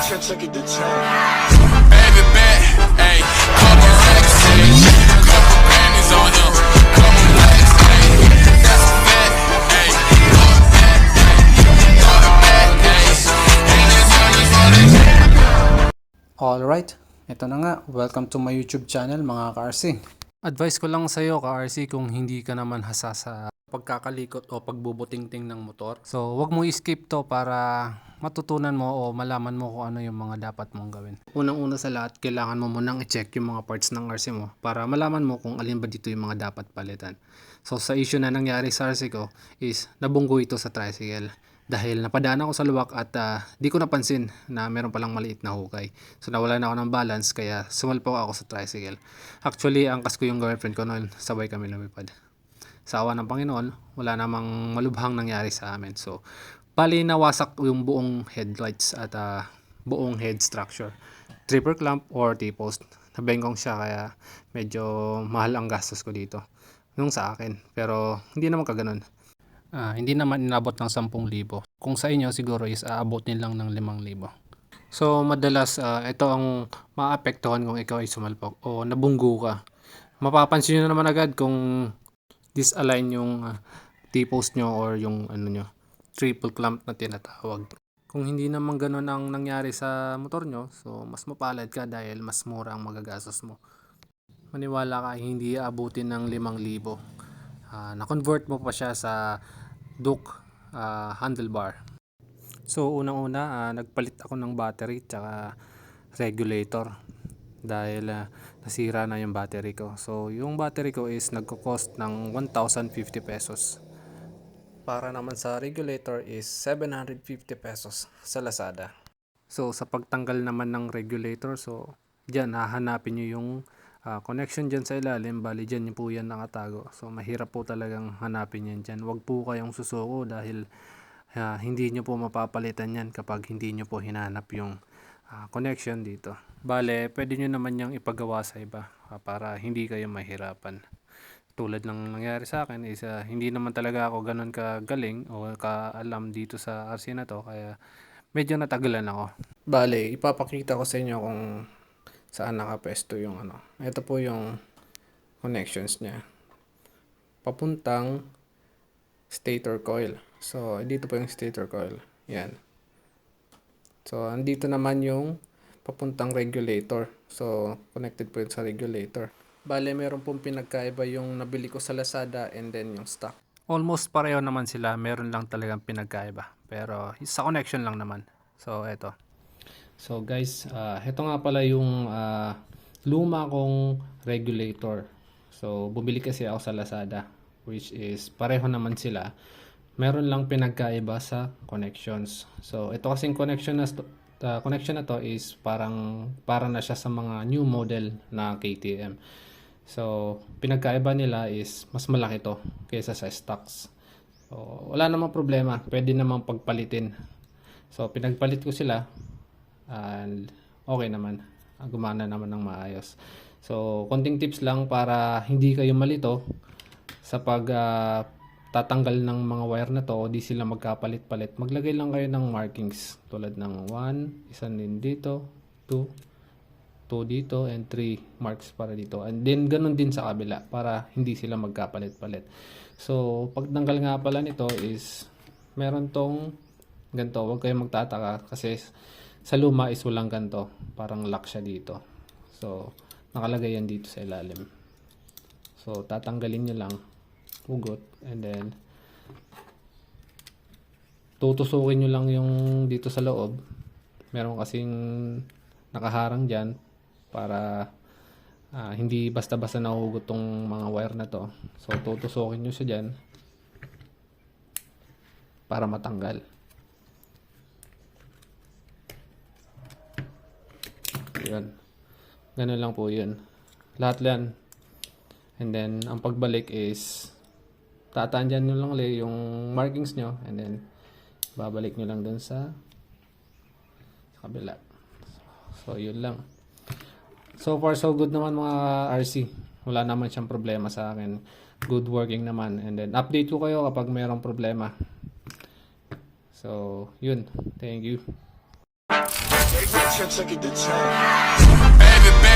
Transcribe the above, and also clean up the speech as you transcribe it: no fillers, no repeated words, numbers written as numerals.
can take it to 10. Baby bet, ayy, couple racks, ayy, couple panties on him, couple blacks, ayy, that's a bet, ayy, throw it back, ayy, and this honey's for the Alright, ito na nga. Welcome to my YouTube channel mga ka-RC. Advice ko lang sa iyo ka-RC kung hindi ka naman hasa sa pagkakalikot o pagbubutingting ng motor. So, wag mo i-skip to para matutunan mo o malaman mo kung ano yung mga dapat mong gawin. Unang-una sa lahat, kailangan mo munang i-check yung mga parts ng RC mo para malaman mo kung alin ba dito yung mga dapat palitan. So, sa issue na nangyari sa RC ko is nabunggo ito sa tricycle. Dahil napadaan ako sa luwak at di ko napansin na meron palang maliit na hukay. So nawalan ako ng balance kaya sumalpok ako sa tricycle. Actually, angkas ko yung girlfriend ko noon, sabay kami lumipad. Sa awa ng Panginoon, wala namang malubhang nangyari sa amin. So, bali nawasak yung buong headlights at buong head structure. Tripper clamp or T-post. Nabengkong siya kaya medyo mahal ang gastos ko dito. Nung sa akin. Pero hindi naman kaganon. Hindi naman inabot ng 10,000. Kung sa inyo siguro is aabotin lang ng 5,000. So madalas ito ang maapektuhan kung ikaw ay sumalpok o nabunggo ka. Mapapansin nyo naman agad kung disalign yung T-post nyo or yung ano nyo, triple clamp na tinatawag. Kung hindi naman ganun ang nangyari sa motor nyo, so mas mapalad ka dahil mas mura ang magagastos mo. Maniwala ka, hindi aabutin ng 5,000. Na-convert mo pa siya sa Duke handlebar. So unang-una nagpalit ako ng battery tsaka regulator dahil nasira na yung battery ko. So yung battery ko is nagko-cost ng 1,050 pesos. Para naman sa regulator is 750 pesos sa Lazada. So sa pagtanggal naman ng regulator, so diyan hahanapin niyo yung connection dyan sa ilalim, bali dyan po yan nakatago. So mahirap po talagang hanapin yan dyan. Huwag po kayong susuko dahil hindi nyo po mapapalitan yan kapag hindi nyo po hinanap yung connection dito. Bale, pwede nyo naman yung ipagawa sa iba para hindi kayo mahirapan. Tulad ng nangyari sa akin is hindi naman talaga ako ganun kagaling o kaalam dito sa RC na to, kaya medyo natagalan ako. Bale, ipapakita ko sa inyo kung saan nakapesto yung ano. Ito po yung connections niya. Papuntang stator coil. So, dito po yung stator coil. Yan. So, andito naman yung papuntang regulator. So, connected po yun sa regulator. Bale, meron pong pinagkaiba yung nabili ko sa Lazada and then yung stock. Almost pareho naman sila. Meron lang talagang pinagkaiba. Pero, sa connection lang naman. So, eto. So guys, ito nga pala yung luma kong regulator. So bumili kasi ako sa Lazada, which is pareho naman sila. Meron lang pinagkaiba sa connections. So ito kasing connection na to is para na siya sa mga new model na KTM. So pinagkaiba nila is mas malaki to kaysa sa stocks. So wala namang problema, pwede namang pagpalitin. So pinagpalit ko sila. And okay naman, gumana naman ng maayos. So konting tips lang para hindi kayo malito sa pag tatanggal ng mga wire na to o di sila magkapalit-palit. Maglagay lang kayo ng markings tulad ng 1, isa din dito, 2 dito, and 3 marks para dito. And then ganun din sa kabila para hindi sila magkapalit-palit. So pagtanggal nga pala nito is meron tong ganito. Huwag kayong magtataka kasi sa luma is walang ganito. Parang lock siya dito. So, nakalagay yan dito sa ilalim. So, tatanggalin nyo lang. Hugot. And then, tutusukin nyo lang yung dito sa loob. Meron kasing nakaharang dyan para hindi basta-basta nahuhugot tong mga wire na to. So, tutusukin nyo siya dyan para matanggal. Yun. Ganun lang po yun. Lahat yan. And then, ang pagbalik is tatandyan nyo lang ulit yung markings nyo and then babalik nyo lang dun sa kabila. So, yun lang. So far, so good naman mga RC. Wala naman siyang problema sa akin. Good working naman. And then, update ko kayo kapag mayroong problema. So, yun. Thank you. Baby,